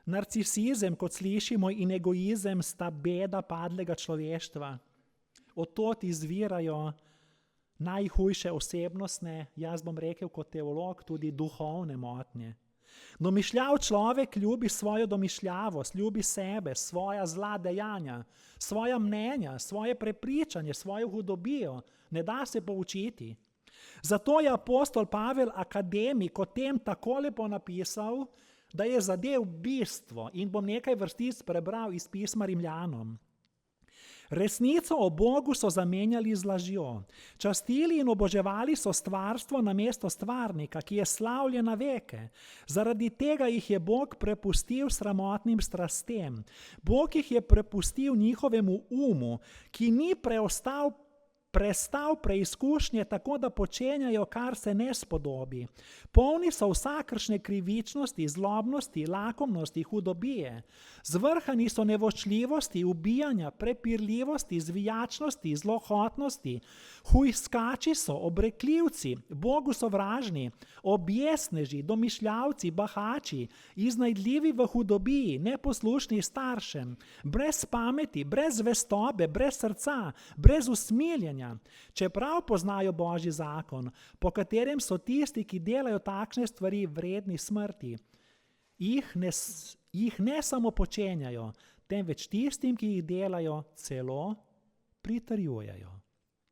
Narcisizem, kot slišimo, in egoizem sta beda padlega človeštva. Od tod izvirajo najhujše osebnostne, jaz bom rekel kot teolog, tudi duhovne motnje. Domišljav človek ljubi svojo domišljavost, ljubi sebe, svoja zla dejanja, svoja mnenja, svoje prepričanje, svojo hudobijo. Ne da se poučiti. Zato je apostol Pavel akademik o tem tako lepo napisal, da je zadev bistvo, in bom nekaj vrstic prebral iz pisma Rimljanom. Resnico o Bogu so zamenjali z lažjo. Častili in oboževali so stvarstvo namesto stvarnika, ki je slavljen na veke. Zaradi tega jih je Bog prepustil sramotnim strastem. Bog jih je prepustil njihovemu umu, ki ni prestal preizkušnje tako, da počenjajo, kar se ne spodobi. Polni so vsakršne krivičnosti, zlobnosti, lakomnosti, hudobije. Zvrhani so nevoščljivosti, ubijanja, prepirljivosti, zvijačnosti, zlohotnosti. Hujskači so, obrekljivci, Bogu sovražni, objesneži, domišljavci, bahači, iznajdljivi v hudobiji, neposlušni staršem, brez pameti, brez zvestobe, brez srca, brez usmiljenja. Čeprav poznajo Božji zakon, po katerem so tisti, ki delajo takšne stvari, vredni smrti, jih ne samo počenjajo, temveč tistim, ki jih delajo, celo pritrjujejo.